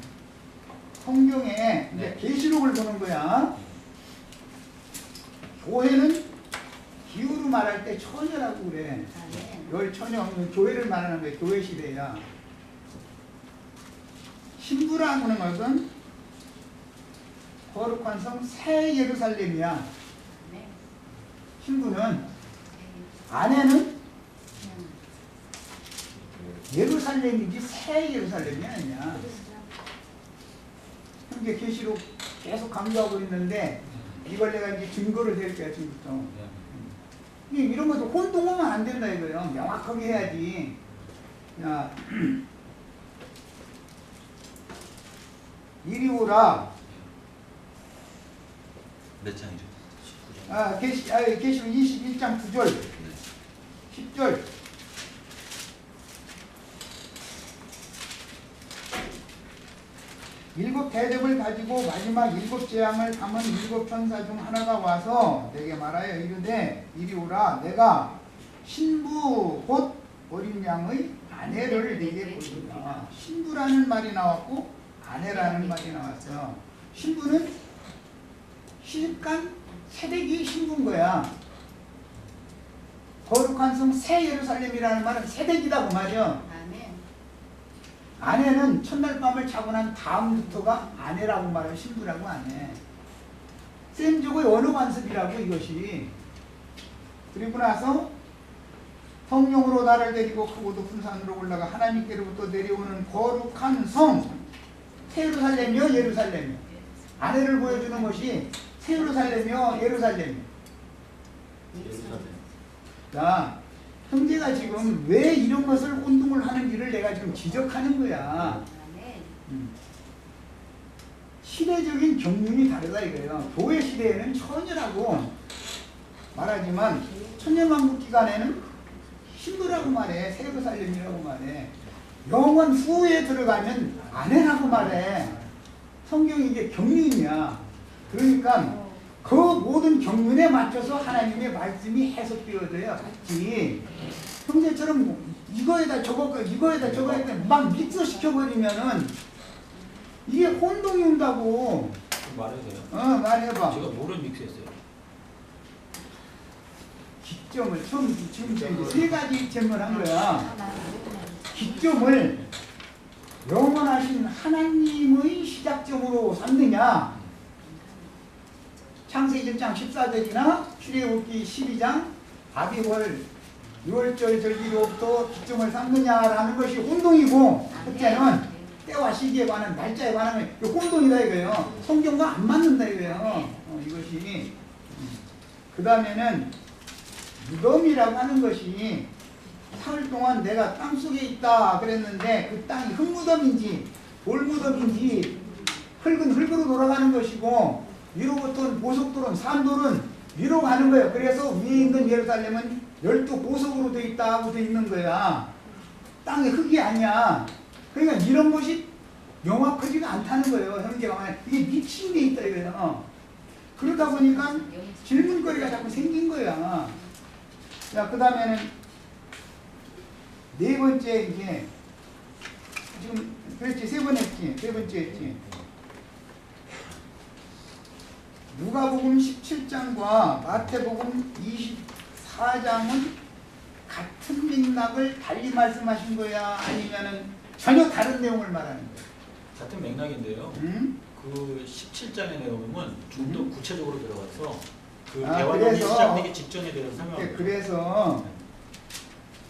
성경에 이제 계시록을 보는 거야. 교회는 기후로 말할 때 처녀라고 그래. 열 처녀, 교회를 말하는 거야. 교회 시대야. 신부라는 것은 거룩한 성 새 예루살렘이야. 신부는, 아내는 예루살렘이지 새 예루살렘이 아니야. 현재 계시록 계속 강조하고 있는데, 이걸 내가 이제 증거를 드릴 거야 지금부터. 이런 것도 혼동하면 안 된다 이거예요. 명확하게 해야지. 야, 이리 오라. 몇 장이죠? 계시록 21장 9절, 10절. 일곱 대접을 가지고 마지막 일곱 재앙을 담은 일곱 천사 중 하나가 와서 내게 말하여 이르되, 이리 오라. 내가 신부 곧 어린 양의 아내를 내게 보리라. 신부라는 말이 나왔고 아내라는 말이 나왔어요. 신부는 시집간 새댁이 신부인 거야. 거룩한 성 새 예루살렘이라는 말은 새댁이다 그 말이야. 아내는 첫날 밤을 자고 난 다음부터가 아내라고 말해요. 신부라고 안 해. 셈족의 언어 관습이라고 이것이. 그리고 나서 성령으로 나를 데리고 크고 높은 산으로 올라가 하나님께로부터 내려오는 거룩한 성 새 예루살렘이요 예루살렘이요. 아내를 보여주는 것이 새 예루살렘이요 예루살렘이요. 자, 형제가 지금 왜 이런 것을 혼동을 하는지를 내가 지금 지적하는 거야. 시대적인 경륜이 다르다 이거예요. 교회 시대에는 처녀라고 말하지만 천년왕국 기간에는 신부라고 말해. 새 예루살렘이라고 말해. 영원 후에 들어가면 아내라고 말해. 성경이 이게 경륜이야. 그러니까 그 모든 경륜에 맞춰서 하나님의 말씀이 해석되어져야 맞지. 형제처럼 이거에다 저거 이거에다 저거 했다 막 믹스시켜버리면은 이게 혼동이 온다고. 말해도 돼요? 말해봐. 제가 뭐를 믹스했어요? 기점을 지금 세 가지 질문한 거야. 기점을 영원하신 하나님의 시작점으로 삼느냐, 창세기 1장 14절이나 출애굽기 12장 아비월 6월절 절기로부터 기점을 삼느냐라는 것이 혼동이고, 첫째는 때와 시기에 관한 날짜에 관한 혼동이다 이거예요. 성경과 안 맞는다 이거예요. 이것이. 그 다음에는 무덤이라고 하는 것이 사흘 동안 내가 땅속에 있다 그랬는데 그 땅이 흙무덤인지 돌무덤인지 흙은 흙으로 돌아가는 것이고 위로부터는 보석돌은 산돌은 위로 가는 거예요. 그래서 위에 있는 예루살렘은 12보석으로 돼 있다고 돼 있는 거야. 땅의 흙이 아니야. 그러니까 이런 것이 명확하지가 않다는 거예요. 형제가 말해 이게 미친 게 있다 이거예요. 그러다 보니까 질문거리가 자꾸 생긴 거야. 자, 그 다음에는 네 번째 이제 지금 그랬지 세 번 했지 세 번째 했지. 누가복음 17장과 마태복음 24장은 같은 맥락을 달리 말씀하신 거야? 아니면은 전혀 다른 내용을 말하는 거야? 같은 맥락인데요. 그 17장의 내용은 좀 더 구체적으로 들어가서 그 대화론이 시작되기 직전에 대해서 설명합니다. 그래서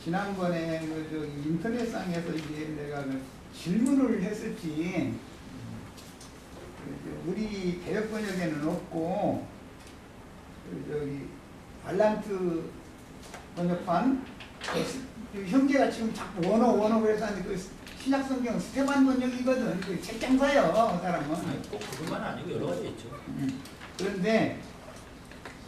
지난번에 그 저기 인터넷상에서 이제 내가 그 질문을 했을지 우리 개혁 번역에는 없고 그 저기 알란트 번역판 그 형제가 지금 자꾸 원어 그래서 하는데 그 신약성경 스테반 번역이거든. 그 책장사요 사람은. 아니, 꼭 그것만 아니고 여러 가지 있죠. 그런데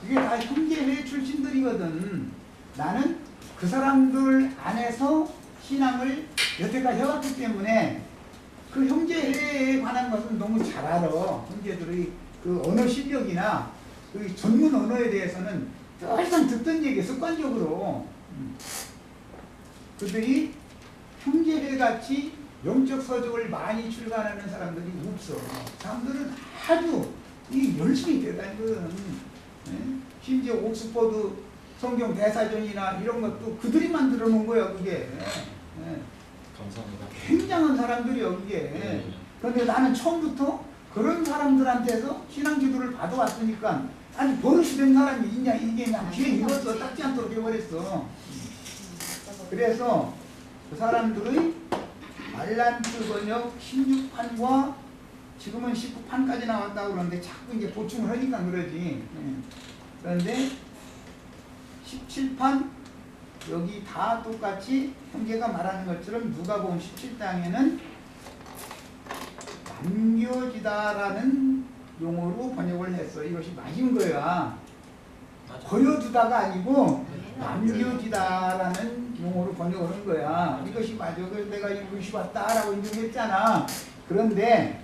그게 다 형제회 출신들이거든. 나는 그 사람들 안에서 신앙을 여태까지 해왔기 때문에 그 형제회에 관한 것은 너무 잘 알아. 형제들의 그 언어 실력이나 그 전문 언어에 대해서는 항상 듣던 얘기 습관적으로 그들이 형제회 같이 영적 서적을 많이 출간하는 사람들이 없어. 사람들은 아주 열심히 대단히거든. 심지어 옥스퍼드 성경 대사전이나 이런 것도 그들이 만들어 놓은 거야 그게. 감사합니다. 굉장한 사람들이요 그게. 그런데 나는 처음부터 그런 사람들한테서 신앙 기도를 받아왔으니까 아니 버릇이 된 사람이 있냐 이게 그냥 뒤에 익었어. 닦지 않도록 해버렸어. 그래서 그 사람들의 알란트 번역 16판과 지금은 19판까지 나왔다고 그러는데 자꾸 이제 보충을 하니까 그러지. 그런데 17판 여기 다 똑같이 형제가 말하는 것처럼 누가복음 17장에는 남겨지다라는 용어로 번역을 했어. 이것이 맞은 거야. 버려두다가 아니고 남겨지다라는 용어로 번역을 한 거야. 이것이 맞아. 그래서 내가 이것이 왔다라고 인정했잖아. 그런데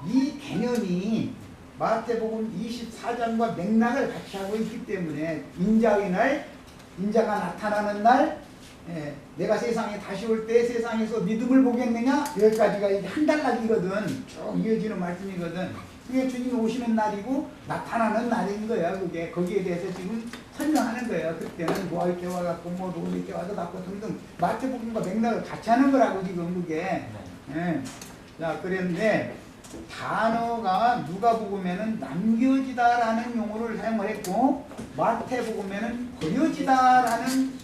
이 개념이 마태복음 24장과 맥락을 같이 하고 있기 때문에 인자의 날, 인자가 나타나는 날, 내가 세상에 다시 올 때 세상에서 믿음을 보겠느냐 여기까지가 한 달락이거든. 쭉 이어지는 말씀이거든. 그게 주님이 오시는 날이고 나타나는 날인 거야. 그게 거기에 대해서 지금 설명하는 거예요. 그때는 노아의 때와 같고 뭐 노아의 때와 같고 등등 마태복음과 맥락을 같이 하는 거라고 지금 그게. 자 그런데 단어가 누가복음에는 남겨지다라는 용어를 사용을 했고 마태복음에는 버려지다라는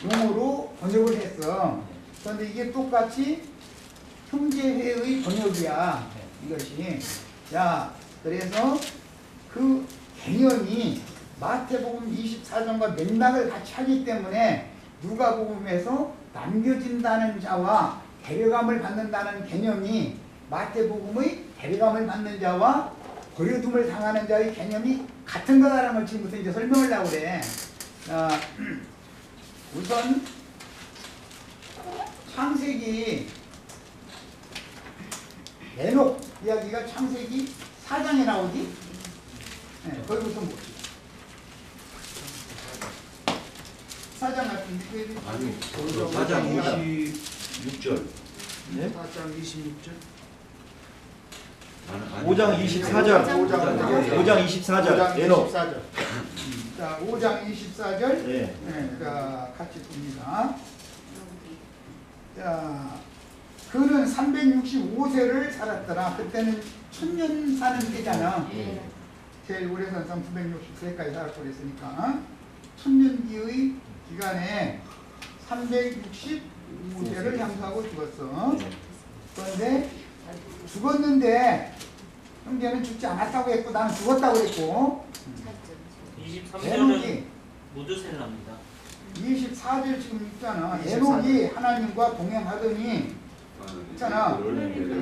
용어로 번역을 했어. 그런데 이게 똑같이 형제회의 번역이야. 이것이. 자, 그래서 그 개념이 마태복음 24장과 맥락을 같이 하기 때문에 누가복음에서 남겨진다는 자와 데려감을 받는다는 개념이 마태복음의 데려감을 받는 자와 버려둠을 당하는 자의 개념이 같은 거다라는 걸 지금부터 이제 설명을 하려고 그래. 우선 창세기 에녹 이야기가 창세기 4장에 나오지? 네, 거기부터 봅시다. 4장 같은데 아니, 4장 26절. 네? 4장 26절. 5장 24절. 5장 24절. 에녹. 자, 5장 24절. 네. 네, 자, 같이 봅니다. 자, 그는 365세를 살았더라. 그때는 1000년 사는 때잖아. 제일 오래 산 사람 960세까지 살았고 그랬으니까 1000년기의 기간에 365세를 향수하고 죽었어. 그런데 죽었는데 형제는 죽지 않았다고 했고 나는 죽었다고 했고 23절은 무드셀라입니다. 24절 지금 있잖아. 에녹이 하나님과 동행하더니 있잖아. 에녹이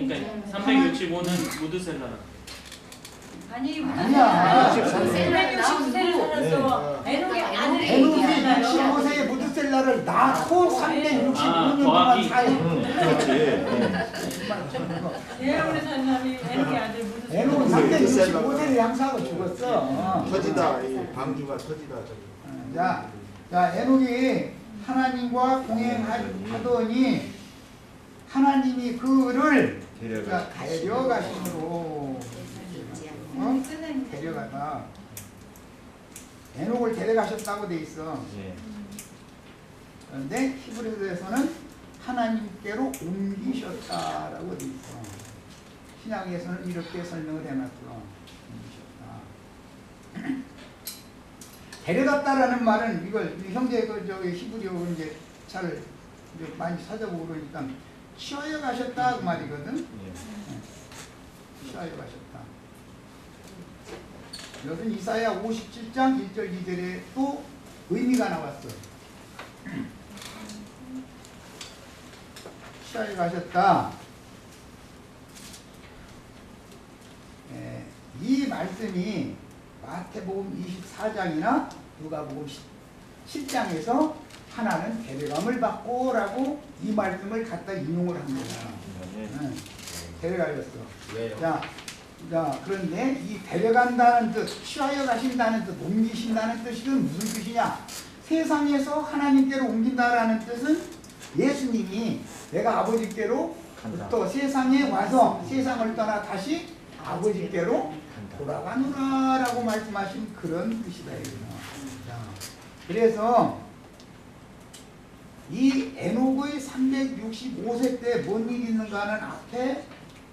그러니까 365는 무드셀라. 다니엘이 아니야. 360세를 살았어. 에녹이 아들이 에녹이 얘기하잖아요. 65세에 무드셀라를 낳고 365년 동안 더하기. 살고. 그렇지. 제일 오래 산 사람이 에녹의 아들 무드. 에녹은 365세를 양수하고 죽었어. 터지다. 이 방주가 터지다. 저기. 자, 에녹이 하나님과 공행하더니 하나님이 그를 데려가심으로 데려가다. 에녹을 데려가셨다고 돼 있어. 예. 그런데 히브리서에서는 하나님께로 옮기셨다라고 돼 있어. 신약에서는 이렇게 설명을 해놨어. 옮기셨다. 데려갔다라는 말은 이걸 형제 저기 히브리어 이제 잘 이제 많이 찾아보고 그러니까 취하여 가셨다 그 말이거든. 예. 취하여 가셨다. 여기는 이사야 57장 1절 2절에 또 의미가 나왔어. 취하여 가셨다. 이 말씀이 마태복음 24장이나 누가복음 10장에서 하나는 데려감을 받고 라고 이 말씀을 갖다 인용을 한 거야. 데려가셨어. 왜요? 자, 그런데 이 데려간다는 뜻, 취하여 가신다는 뜻, 옮기신다는 뜻은 무슨 뜻이냐? 세상에서 하나님께로 옮긴다라는 뜻은 예수님이 내가 아버지께로부터 세상에 와서 세상을 떠나 다시 아버지께로 돌아가노라라고 말씀하신 그런 뜻이다. 자, 그래서 이 에녹의 365세 때 뭔 일이 있는가 하는 앞에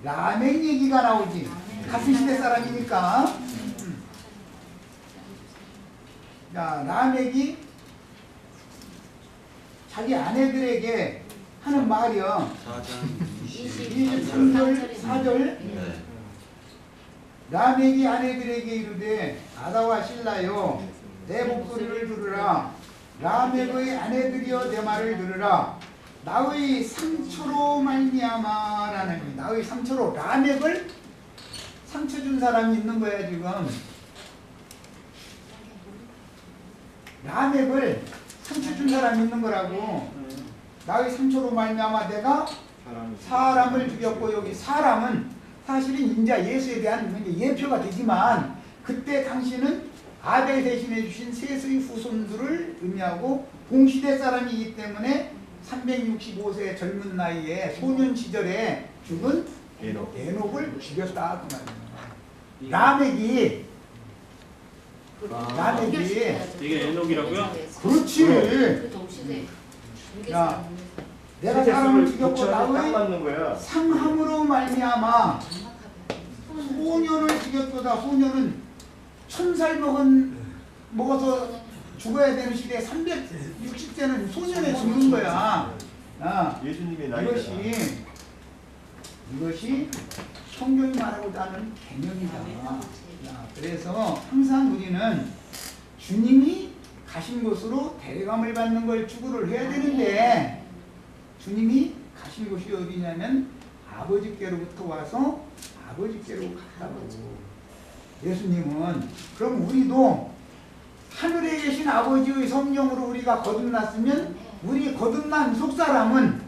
라멕 얘기가 나오지. 같은 시대 사람이니까. 자, 라멕이 자기 아내들에게 하는 말이요. 23절 4절 라멕이 아내들에게 이르되 아다와 실라여 내 목소리를 들으라. 라멕의 아내들이여 내 말을 들으라. 나의 상처로 말미암아라는 나의 상처로 라멕을 상처 준 사람이 있는 거야 지금. 라멕을 상처 준 사람이 있는 거라고. 나의 상처로 말미암아 내가 사람을 죽였고 여기 사람은 사실은 인자 예수에 대한 예표가 되지만 그때 당시는 아벨 대신해 주신 셋의 후손들을 의미하고 동시대 사람이기 때문에 365세 젊은 나이에 소년 시절에 죽은 에녹을 죽였다 그 말이에요. 라멕이 이게 에녹이라고요? 그렇지. 야, 내가 사람을 죽였고 딱 나의 맞는 거야. 상함으로 말미암아 소년을 죽였도다. 소년은 1000살 먹어서 죽어야 되는 시대에 360세는 소년에 죽는 거야. 예수님의 나이가. 이것이 성경이 말하고자 하는 개념이다. 그래서 항상 우리는 주님이 가신 곳으로 데려감을 받는 걸 추구를 해야 되는데 주님이 가신 곳이 어디냐면 아버지께로부터 와서 아버지께로 갔다고. 예수님은 그럼 우리도 하늘에 계신 아버지의 성령으로 우리가 거듭났으면 우리 거듭난 속사람은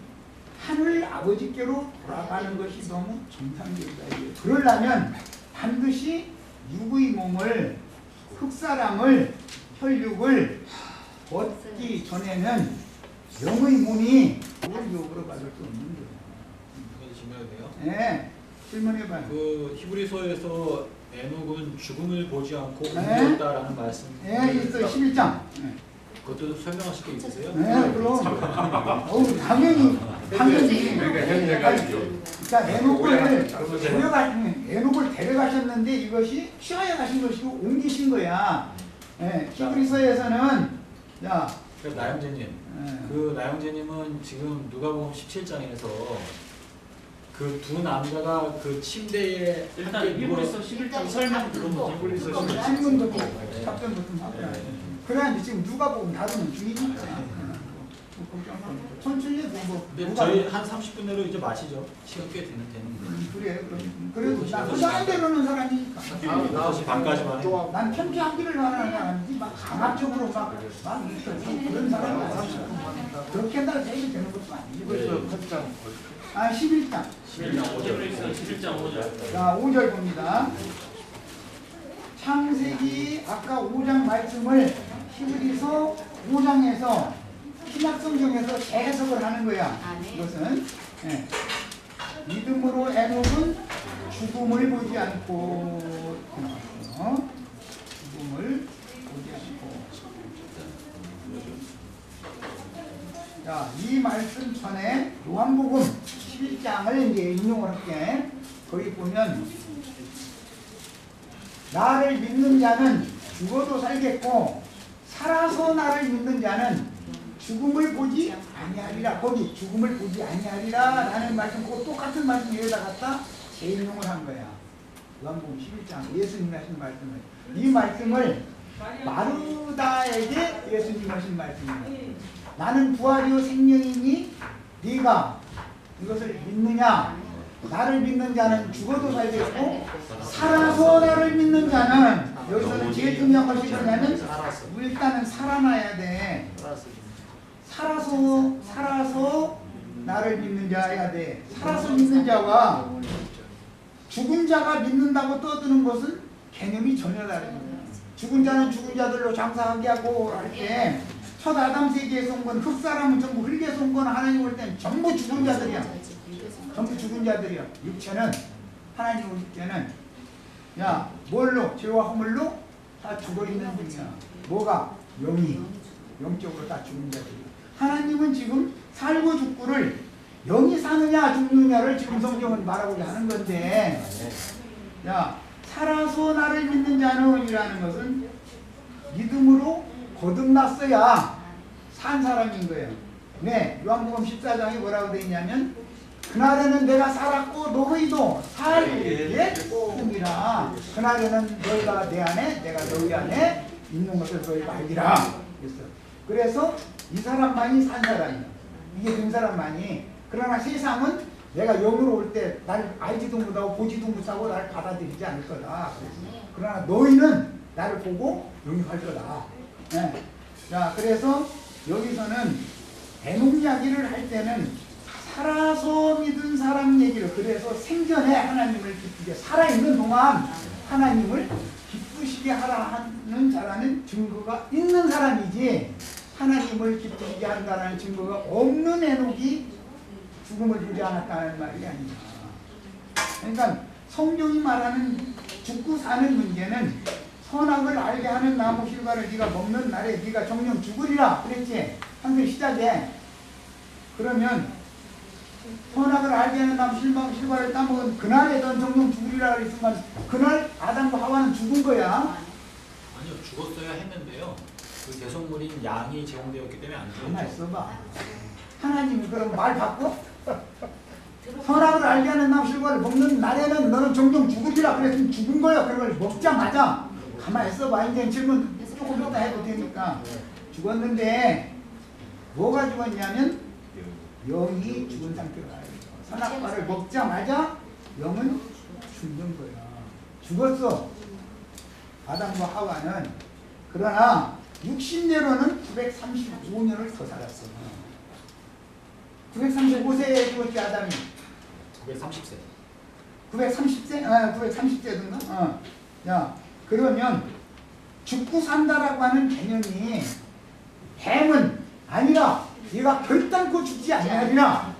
하늘 아버지께로 돌아가는 것이 너무 정상적이다. 그러려면 반드시 육의 몸을 흙사람을 혈육을 얻기 전에는 영의 몸이 그걸 욕으로 받을 수 없는 거예요. 이거 질문해도 돼요? 네, 질문해봐요. 그 히브리서에서 에녹은 죽음을 보지 않고 네. 옮겼다라는 말씀. 네, 있어요. 11장. 네. 그것도 설명하실 게 있으세요? 네, 그럼. 당연히. 그러니까 에녹을 데려가셨는데 이것이 취하여 가신 것이고 옮기신 거야. 네, 히브리서에서는 야. 나영재님, 그 나영재님은 지금 누가복음 17장에서 그 두 남자가 그 침대에 일단 히브리서 11장 설명 들어보죠. 신문 듣고 답변 듣고 하고 그래야 이제 지금 누가복음 다루는 중이니까 천천히 뭐 근데 저희 한 30분 내로 이제 마시죠. 시간 꽤 되는데. 그래 그래도 나 혼자 안 되려는 사람이니까 5시 반까지만 해. 난 편지하기를 원하는 사람이지 막 강압적으로 막 그런 사람이 아니야. 그렇게 한다고 해도 되는 것도 아니지. 이거에서 컷장 11장 11장 5절. 11장 5절. 자 5절 봅니다. 창세기 아까 5장 말씀을 히브리서 5장에서 신약성경에서 재해석을 하는 거야. 이것은 믿음으로 에녹은 죽음을 보지 않고 죽음을 보지 않고. 자, 이 말씀 전에 요한복음 11장을 이제 인용을 할게. 거기 보면 나를 믿는 자는 죽어도 살겠고 살아서 나를 믿는 자는 죽음을 보지 아니하리라. 거기 죽음을 보지 아니하리라 라는 말씀, 그 똑같은 말씀 여기다 갖다 재인용을 한 거야. 요한복음 11장 예수님이 하신 말씀을. 이 말씀을 마르다에게 예수님이 하신 말씀이에요. 나는 부활이요 생명이니 네가 이것을 믿느냐? 나를 믿는 자는 죽어도 살겠고 살아서 나를 믿는 자는, 여기서는 제일 중요한 것이 뭐냐면 일단은 살아나야 돼. 살아서 나를 믿는 자야 돼. 살아서 믿는 자와 죽은 자가 믿는다고 떠드는 것은 개념이 전혀 다릅니다. 죽은 자는 죽은 자들로 장사하게 하고 할 때 첫 아담 세계에서 온 건 흙사람은 전부 흙에서 온 건 하나님 올 때는 전부 죽은 자들이야. 전부 죽은 자들이야. 육체는 하나님 올 때는 야 뭘로? 죄와 허물로 다 죽어있는 중이야. 뭐가? 영이. 영적으로 다 죽은 자들이야. 하나님은 지금 살고 죽고를 영이 사느냐 죽느냐를 지금 성경은 말하고자 하는 건데, 야 살아서 나를 믿는 자는 이라는 것은 믿음으로 거듭났어야 산 사람인 거예요. 네, 요한복음 14장에 뭐라고 되어 있냐면 그날에는 내가 살았고 너희도 살겠느니라. 그날에는 너희가 내 안에 내가 너희 안에 있는 것을 너희가 알리라. 그래서 이 사람만이 산 사람이야. 이게 된 사람만이. 그러나 세상은 내가 영으로 올 때 날 알지도 못하고 보지도 못하고 나를 받아들이지 않을 거다. 그러나 너희는 나를 보고 영입할 거다. 네. 자, 그래서 여기서는 에녹 이야기를 할 때는 살아서 믿은 사람 얘기를, 그래서 생전에 하나님을 기쁘게 살아있는 동안 하나님을 기쁘시게 하라 하는 자라는 증거가 있는 사람이지, 하나님을 기쁘시게 한다는 증거가 없는 에녹이 죽음을 보지 않았다는 말이 아니다. 그러니까 성경이 말하는 죽고 사는 문제는 선악을 알게 하는 나무 실과를 네가 먹는 날에 네가 정령 죽으리라 그랬지. 한글 시작에. 그러면 선악을 알게 하는 나무 실과를 따먹은 그날에 넌 정령 죽으리라 그랬지만 그날 아담과 하와는 죽은 거야. 아니요, 죽었어야 했는데요. 그 개성물인 양이 제공되었기 때문에 안 가만 죽었죠. 있어봐. 하나님이 그럼 말 바꿔? 선악을 알게 하는 나무 실과를 먹는 날에는 너는 정령 죽으리라 그랬으면 죽은 거야. 그걸 먹자마자. 가만히 있어봐. 이제 질문 조금 이따 해도 되니까. 죽었는데 뭐가 죽었냐면 영이 죽은 상태가 아니에요. 선악과를 먹자마자 영은 죽는 거야. 죽었어. 아담과 하와는. 그러나 육신내로는 935년을 더 살았어. 935세에 죽었지 아담이. 930세. 930세? 930세든가? 야, 그러면 죽고 산다라고 하는 개념이 뱀은 아니라 얘가 결단코 죽지 아니하리라.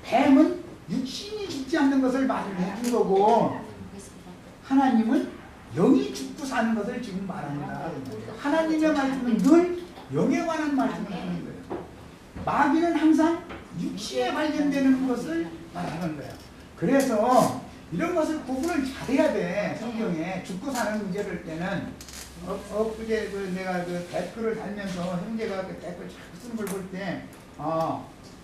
뱀은 육신이 죽지 않는 것을 말을 해준 거고, 하나님은 영이 죽고 사는 것을 지금 말합니다. 하나님의 말씀은 늘 영에 관한 말씀을 하는 거예요. 마귀는 항상 육신에 관련되는 것을 말하는 거예요. 그래서 이런 것을 구분을 잘해야 돼. 성경에 죽고 사는 문제를 때는 엊그제 내가 그 댓글을 달면서 형제가 그 댓글 자꾸 쓰는 걸 볼 때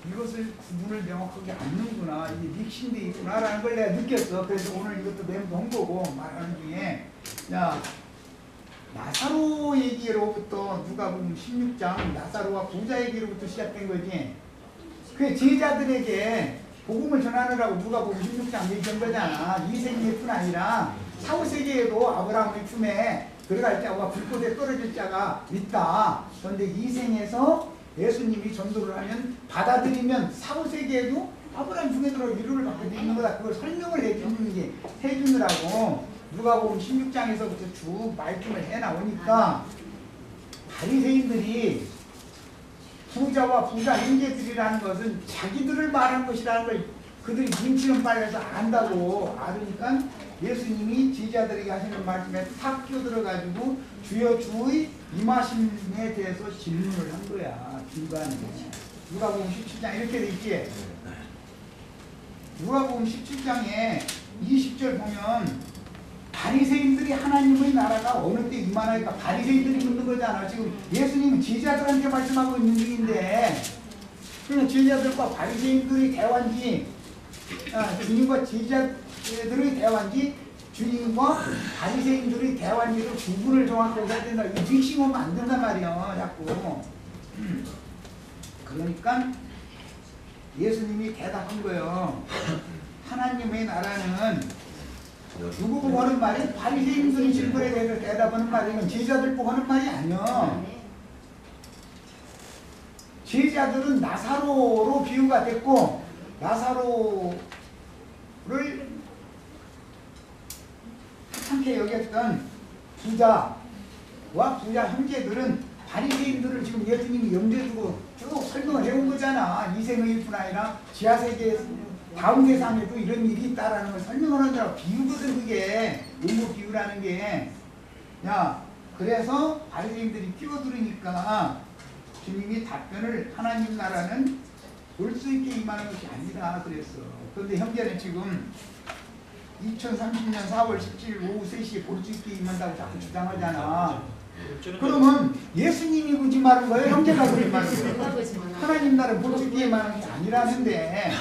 이것을 구분을 명확하게 않는구나, 이게 믹싱돼 있구나라는 걸 내가 느꼈어. 그래서 오늘 이것도 낸 거고 말하는 중에, 야 나사로 얘기로부터 누가복음 16장 나사로와 부자 얘기로부터 시작된 거지. 그 제자들에게 복음을 전하느라고 누가복음 16장 얘기한 거잖아. 이 세계뿐 아니라 사후 세계에도 아브라함의 품에 들어갈 자와 불꽃에 떨어질 자가 있다. 그런데 이 생에서 예수님이 전도를 하면 받아들이면 사후 세계에도 아브라함 중에 들어 위로를 받게 돼 있는 거다. 그걸 설명을 해주느라고 누가복음 16장에서부터 쭉 말씀을 해 나오니까 바리새인들이 부자와 부자 형제들이라는 것은 자기들을 말한 것이라는 걸 그들이 눈치는 빨라서 안다고 알으니까 예수님이 제자들에게 하시는 말씀에 탁 끼어들어가지고 주여 주의 임하심에 대해서 질문을 한 거야. 중간에 누가복음 17장 이렇게 돼 있지. 누가복음 17장에 20절 보면 바리새인들이 하나님의 나라가 어느 때 임하나니까 바리새인들이 묻는 거잖아. 지금 예수님은 제자들한테 말씀하고 있는 중인데 그냥 제자들과 바리새인들의 대화인지 주님과 제자들의 대화인지 주님과 바리새인들의 대화인지로 구분을 정확하게 해야 된다. 이거 믹싱하면 안 된단 말이야. 자꾸. 그러니까 예수님이 대답한 거예요. 하나님의 나라는 누구 보고 하는 말이 바리새인들의 질문에 대해서 대답하는 말이면 제자들 보고 하는 말이 아니야. 제자들은 나사로로 비유가 됐고 나사로를 하찮게 여겼던 부자와 부자 형제들은 바리새인들을 지금 예수님이 염두에 두고 쭉 설명을 해온 거잖아. 이 생의 뿐 아니라 지하세계 다음 세상에도 이런 일이 있다라는 걸 설명하느라고 비유거든. 그게 음모 비유라는 게. 야, 그래서 바리새인들이 끼어들으니까 주님이 답변을 하나님 나라는 볼 수 있게 임하는 것이 아니다 그랬어. 그런데 형제는 지금 2030년 4월 17일 오후 3시에 볼 수 있게 임한다고 자꾸 주장하잖아. 그러면 예수님이 거짓말한 거예요? 형제가 거짓말한 거예요? 하나님 나라는 볼 수 있게 임하는 게 아니라는데.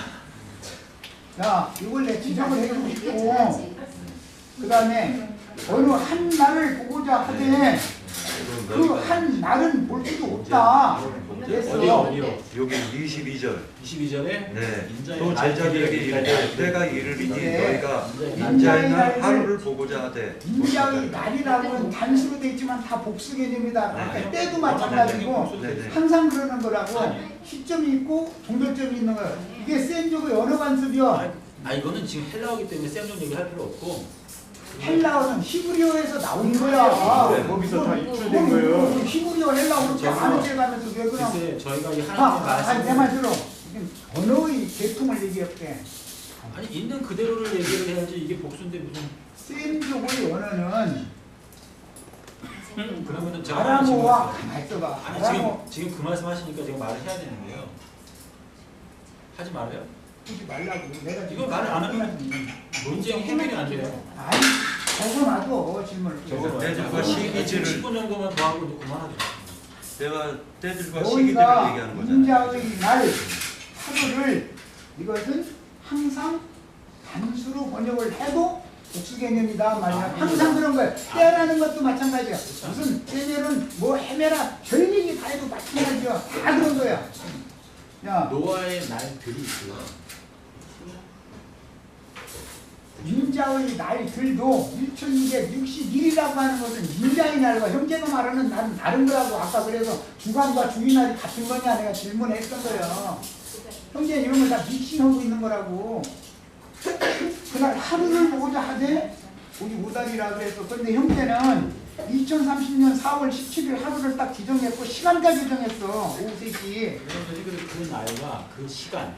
자, 이걸 내 지적을 해주고 싶고, 그 다음에 어느 한 날을 보고자 하되 그 한 날은 볼 수도 없다. 그래서 여기 22절. 22절에 네. 인자의 또 날 제자들에게 이르되 기다리라. 때가 이르리니 네. 너희가 인자의 인자의 날 날을 하루를 보고자 하되 인자의 날이라고는 단수로 되어 있지만 다 복수 개념이다. 그러니까 때도 마찬가지고 네네. 항상 그러는 거라고. 시점이 있고 동결점이 있는 거예요. 이게 센족의 언어 관습이요. 이거는 지금 헬라어기 때문에 쌤좀 얘기할 필요 없고 헬라어는 히브리어에서 나온 거야. 네, 거기서 다 유출된 거예요. 히브리어 헬라어 그렇게 아는 체 가면서 왜 그냥 글쎄 저희가 이 하나님의 내 말 말씀을 들어. 지금 언어의 계통을 얘기할게. 아니 있는 그대로를 얘기를 해야지 이게 복수인데 무슨 센족의 언어는 그러면은 제가 아람어와 가만히 있어봐. 아니 지금 그 말씀 하시니까 제가 말을 해야 되는데요. 하지 말아요. 하지 말라고. 내가 이거 말을 안 하면 논쟁 해결이 안 돼요. 아니 적어놔도 질문을. 때들과 시기질을 10분 정도만 더 하고 이제 그만하죠. 내가 때들과 시기들을 너희가 얘기하는 거잖아. 인자의 날 하루를 이것은 항상 단수로 번역을 해도 복수 개념이다 말이야. 항상 그런 거야. 때라는 것도 마찬가지야. 무슨 때면은 뭐 헤매라 별 얘기 다 해도 마찬가지야. 다 그런 거야. 야, 노아의 날들이 있고요. 인자의 날들도 1261이라고 하는 것은 인자의 날과 형제가 말하는 날은 다른 거라고. 아까 그래서 주간과 주일날이 같은 거냐 내가 질문했던 거예요. 형제 이런 걸 다 믹싱하고 있는 거라고. 그날 하루를 보고자 하되 우리 5달이라 그래서. 근데 형제는 2030년 4월 17일 하루를 딱 지정했고 시간까지 정했어. 오후 3시. 그 날과 그 시간은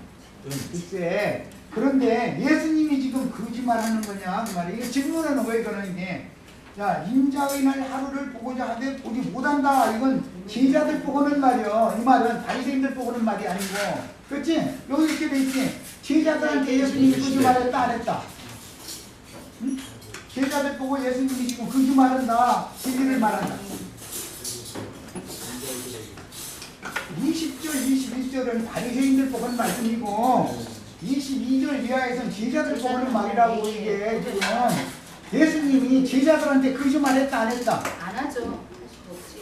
글쎄. 그런데 예수님이 지금 거짓말하는 거냐 그 말이야. 이게 질문하는 거예요. 이거는 이게. 자, 인자의 날 하루를 보고자 하되 보지 못한다. 이건 제자들 보고는 말이야. 이 말은 바리새인들 보고는 말이 아니고. 그렇지? 여기 이렇게 돼 있지. 제자들한테 예수님이 거짓말했다 안 했다. 응? 제자들 보고 예수님이 지금 거짓말한다. 진리를 말한다. 20절, 21절은 바리새인들 보고는 말씀이고 22절 이하에서는 제자들 보고는 말이라고. 이게 지금 예수님이 제자들한테 거짓말했다 안 했다. 하죠. 사실 없지.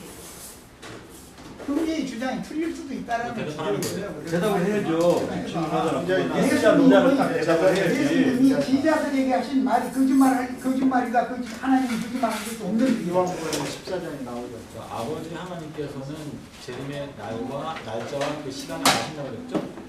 형제의 주장이 틀릴 수도 있다라는 걸 대답하는 주장해요. 대답을 해야죠. 질문하잖아. 예수자 문자를 딱 대답을 해야지. 예수님이 제자들에게 하신 말이 거짓말이다. 하나님이 거짓말할 수 없는 요한복음 14장에 나오죠. 아버지 하나님께서는 재림의 날짜와 그 시간을 아신다고 그랬죠?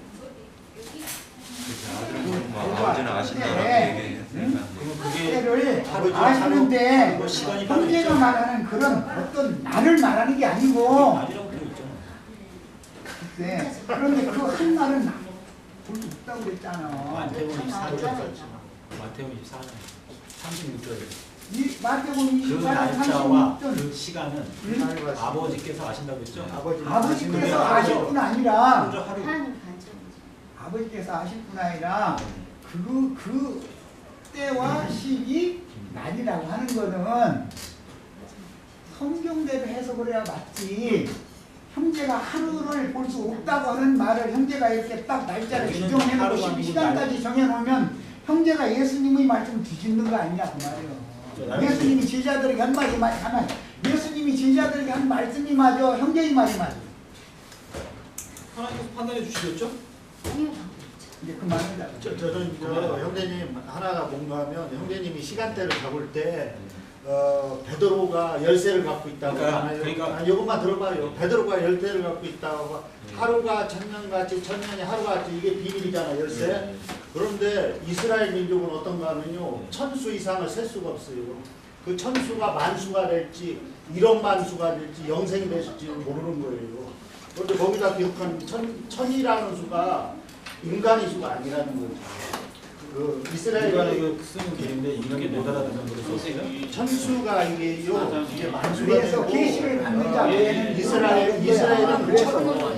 아버지는 아신다라고 네. 얘기해요. 그러면 그게 때를 하루, 아시는데 하루, 시간이 따로 형제가 있죠. 말하는 그런 어떤 날을 말하는 게 아니고 날이라고 되어 있잖아. 네. 그런데 그 한 날은 볼 수 없다고 그랬잖아. 마태복음 24장. 마태복음 24장 36절에 이 마태복음 그 24장 날짜와 36절 그 시간은 아버지께서 아신다고 했죠? 아버지께서 아실 뿐 아니라 먼저 하루 하나님 반전이죠. 아버지께서 아실 뿐 아니라 그 때와 시기 날이라고 하는 거는 성경대로 해석을 해야 맞지. 형제가 하루를 볼 수 없다고 하는 말을 형제가 이렇게 딱 날짜를 여기는 지정해놓고 하루가 아니고 시간까지 정해놓으면 형제가 예수님의 말씀 뒤집는 거 아니냐 그 말이에요. 예수님이 제자들에게 한 말이 하면 예수님이 제자들에게 한 말씀이 맞아, 형제의 말이 맞아. 하나님께서 판단해 주시겠죠? 아니요. 이제 그 말을 다. 저는 형제님 하나가 뭔가 하면 형제님이 시간대를 잡을 때 베드로가 열쇠를 갖고 있다고 그러니까 이것만 들어봐요. 베드로가 열쇠를 갖고 있다고 하루가 천년같이 천년이 하루같이 이게 비밀이잖아 열쇠. 그런데 이스라엘 민족은 어떤가 하면요 천수 이상을 셀 수가 없어요. 그 천수가 만수가 될지 1억 만수가 될지 영생이 될지 모르는 거예요. 그런데 거기다 기록한 천이라는 수가 인간의 수가 아니라는 거죠. 그 이스라엘 인간에게 쓰는 개인데 인간이 못 알아듣는 거를 썼어요? 천수가 이게요 이게 만수가 그래서 되고 계시를 받는 자에는 이스라엘은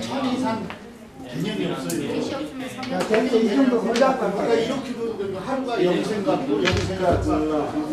천 이상 개념이 없어요. 계시 없으면 성경 야, 대체 이 정도 보자고 그러니까 이렇게도 하루가 영생 같고 영생 같고